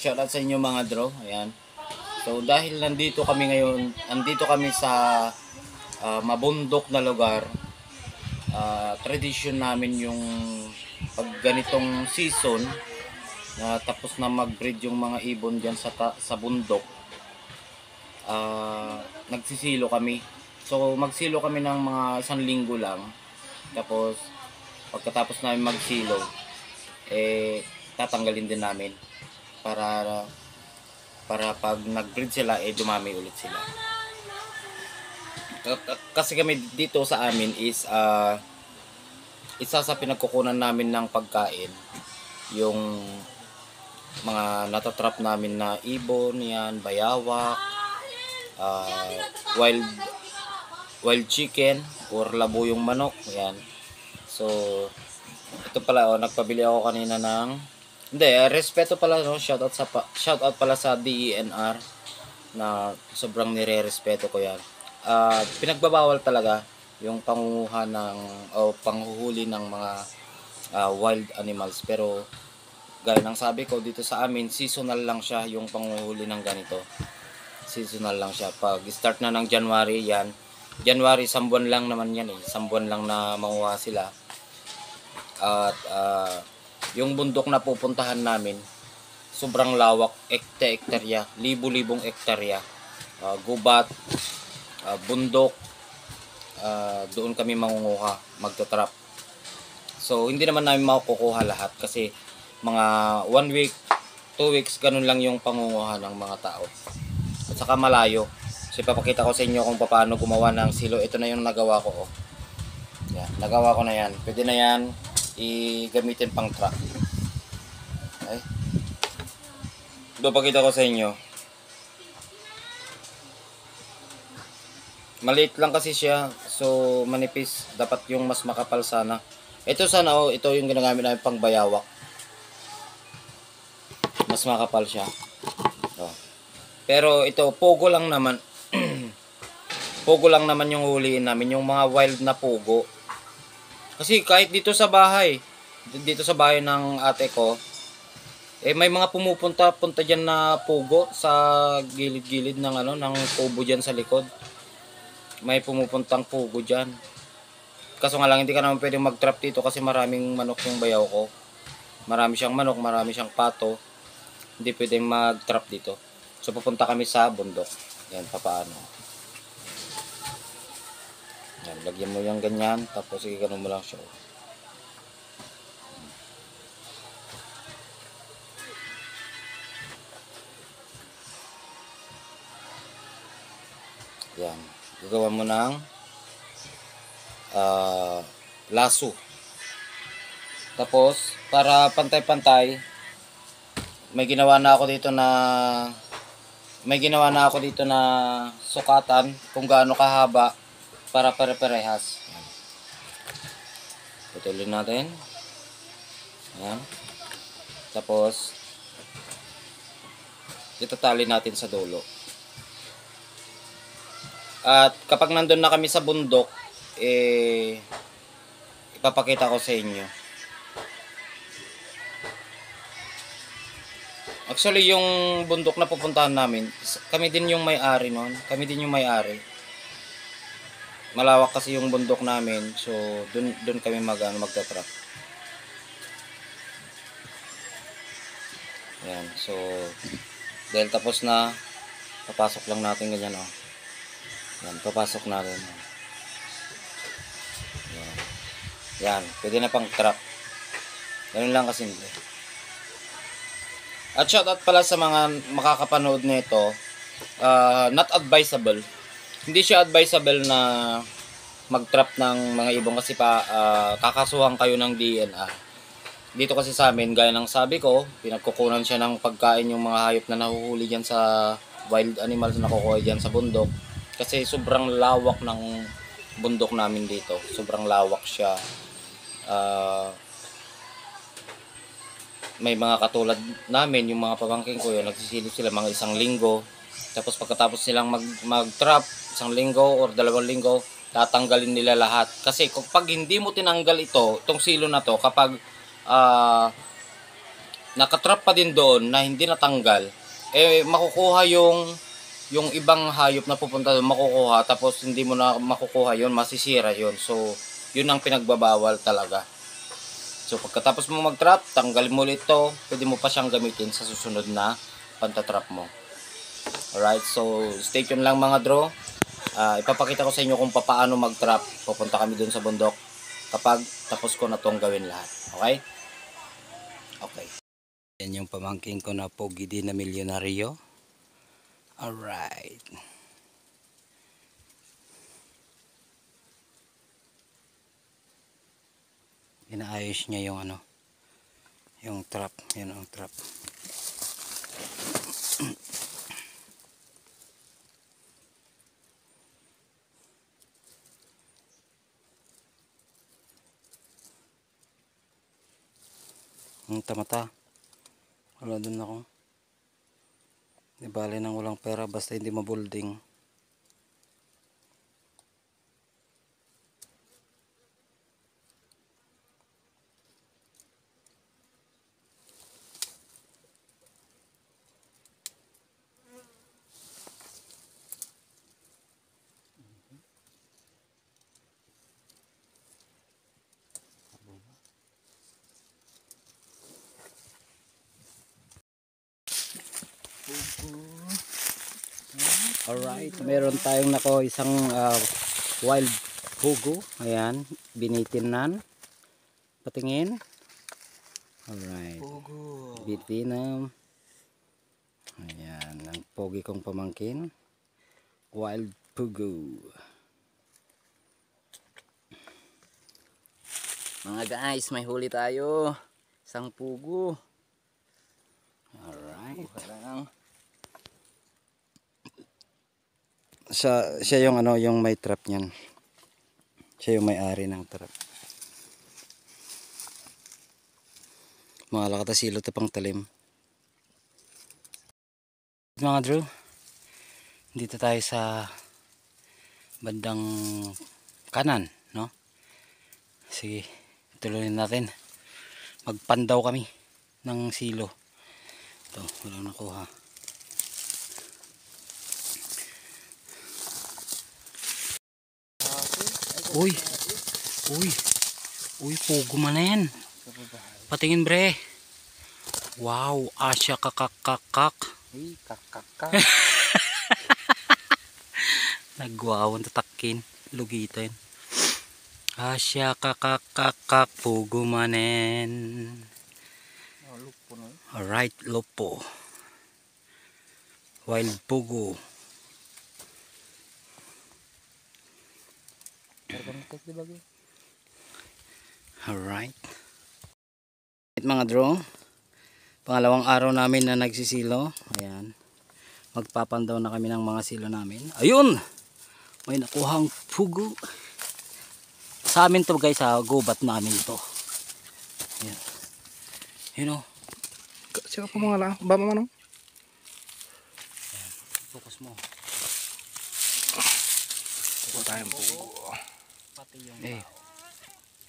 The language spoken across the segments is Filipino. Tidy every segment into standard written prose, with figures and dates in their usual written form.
shoutout sa inyo mga Dro. Ayan. So dahil nandito kami ngayon, andito kami sa mabundok na lugar. Tradition namin yung pag ganitong season na tapos na mag-breed yung mga ibon diyan sa bundok. Nagsisilo kami. So magsilo kami ng mga 1 linggo lang. Tapos pagkatapos namin magsilo, tatanggalin din namin para pag nag-breed sila, dumami ulit sila. Kasi kami dito sa amin is isa sa pinagkukunan namin ng pagkain yung mga natatrap namin na ibon, yan, bayawak, wild chicken or labuyong manok, yan. So ito pala, nagpabili ako kanina ng respeto pala, no? Shoutout pala sa DENR na sobrang nire-respeto ko yan. Pinagbabawal talaga yung pangunguha o panghuhuli ng mga wild animals, pero gaya ng sabi ko, dito sa amin seasonal lang siya yung panguhuli ng ganito. Seasonal lang siya. Pag start na ng January, yan, January, 1 buwan lang naman yan 1 buwan lang na manguha sila. At yung bundok na pupuntahan namin, sobrang lawak, hektarya, libo-libong hektarya, gubat, bundok, doon kami mangunguha, magtatrap. So hindi naman namin makukuha lahat kasi mga 1 week, 2 weeks, ganun lang yung pangunguha ng mga tao. At saka malayo. So ipapakita ko sa inyo kung paano gumawa ng silo. Ito na yung nagawa ko. Yan, nagawa ko na yan. Pwede na yan gamitin pang truck. Okay. Ipapakita ko sa inyo. Maliit lang kasi siya, so manipis. Dapat yung mas makapal sana. Ito sana, ito yung ginagamit namin pang bayawak. Mas makapal siya. Pero ito, pogo lang naman. Pogo lang naman yung huliin namin, yung mga wild na pogo. Kasi kahit dito sa bahay ng ate ko, may mga pumupunta diyan na pugo sa gilid-gilid ng kubo diyan sa likod. May pumupuntang pugo diyan. Kaso nga lang hindi ka naman pwedeng mag-trap dito kasi maraming manok yung bayaw ko. Marami siyang manok, marami siyang pato. Hindi pwedeng mag-trap dito. So pupunta kami sa bundok. Yan, papaano. Yan, lagyan mo yung ganyan, tapos ganun mo lang siya. Yan, gagawa mo ng laso. Tapos para pantay-pantay, may ginawa na ako dito na sukatan kung gaano kahaba para pare-parehas. Putulin natin. Ayan. Tapos itatali natin sa dulo. At kapag nandun na kami sa bundok, ipapakita ko sa inyo. Actually, yung bundok na pupuntahan namin, kami din yung may-ari noon. Kami din yung may-ari. Malawak kasi yung bundok namin, so dun kami magtatrap. Ayan, so dahil tapos na, papasok lang natin ganyan Yan, papasok natin. Yan, pwede na pang trap. Ganun lang kasimple. At shoutout pala sa mga makakapanood nito, not advisable. Hindi siya advisable na mag-trap ng mga ibon kasi kakasuhan kayo ng DNR. Dito kasi sa amin, gaya ng sabi ko, pinagkukunan siya ng pagkain yung mga hayop na nahuhuli dyan sa wild animals na nakukuha dyan sa bundok. Kasi sobrang lawak ng bundok namin dito. Sobrang lawak siya. May mga katulad namin, yung mga pamangkin ko, yung nagsisilip sila mga 1 linggo. Tapos pagkatapos nilang mag-trap, 1 linggo or 2 linggo, tatanggalin nila lahat. Kasi pag hindi mo tinanggal itong silo na to, kapag nakatrap pa din doon na hindi natanggal, eh makukuha yung ibang hayop na pupunta doon, makukuha, tapos hindi mo na makukuha yon, masisira yon. So yun ang pinagbabawal talaga. So pagkatapos mo mag-trap, tanggalin mo ulit ito, pwede mo pa siyang gamitin sa susunod na pantatrap mo. Alright, so stay tuned lang mga draw. Ipapakita ko sa inyo kung paano mag-trap. Pupunta kami dun sa bundok kapag tapos ko na itong gawin lahat. Okay? Okay. Yan yung pamangking ko na pogi din na milyonaryo. Alright. Inaayos niya yung ano, yung trap. Yan ang trap. Ang tamata. Wala dun ako. Di bali nang walang pera basta hindi mabulding. Alright, meron tayong nako isang wild pugo. Ayan, binitinan. Patingin. Alright. Pugo. Bitinam. Ayan, ang pogi kong pamangkin. Wild pugo. Mga guys, may huli tayo. Isang pugo. Alright. Siya yung ano, yung may trap niyan. Siya yung may-ari ng trap. Mga lakatasilo to pang talim. Mga Drew, dito tayo sa bandang kanan, no? Sige, tuloy natin. Magpandaw kami ng silo. Ito, walang nakuha. Uy, pugo man na yan. Patingin bre. Wow, asya kakakakak. Ay, kakakak. Nagwawang tatakin, lugitin. Asya kakakakak, pugo manen. Alright, lopo. Wild pugo. Alright. Mga draw, pangalawang araw namin na nagsisilo. Ayan, magpapandaw na kami ng mga silo namin. Ayun, may nakuhang pugo sa amin to guys, sa gubat namin to. Ayan, yun o. Siya pa mga lang, ba mo? Focus mo. Ito tayo pugo. Pati yung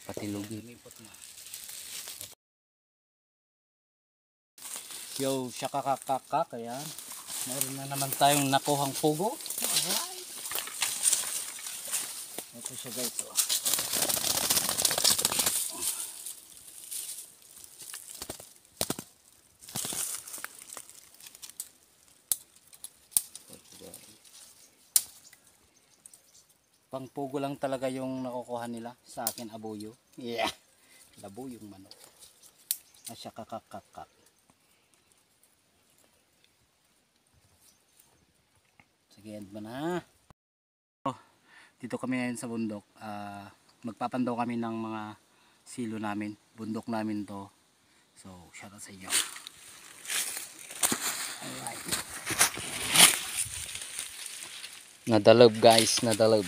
pati lugi. Yo, siya kakakakak. Ayan, meron na naman tayong nakuhang pugo. Alright. Ito siya guys. Pangpugo lang talaga yung nakukuha nila. Sa akin abuyo. Yeah. Labuyong manok. Asya kakakakak. Sige, end mo na. Dito kami ngayon sa bundok. Magpapandaw kami ng mga silo namin. Bundok namin to. So, shout out sa inyo. Alright. Nadalob guys, nadalob.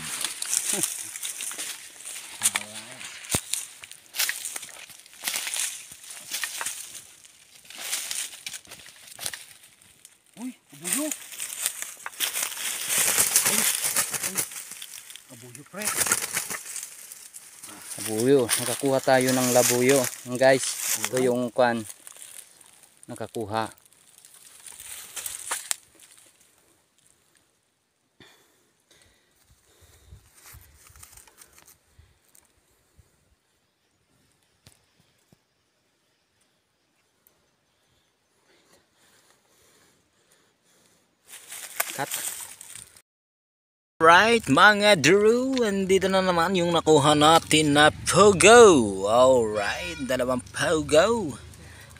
Uy, abuyo. Abuyo pre. Abuyo, nakakuha tayo ng labuyo. Guys, ito yung kwan. nakakuha. Cut. Right mga Drew, andito na naman yung nakuha natin na pogo. Alright, dalawang pogo.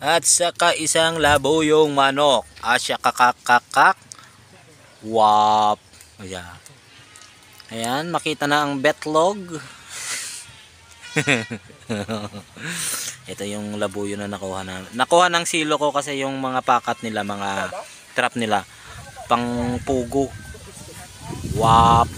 At saka isang labuyong manok. Asya kakakakak. Wap. Ayan. Ayan, makita na ang betlog. Ito yung labuyo na nakuha na. Nakuha ng silo ko kasi yung mga pakat nila, mga trap nila pang pugo. Wap.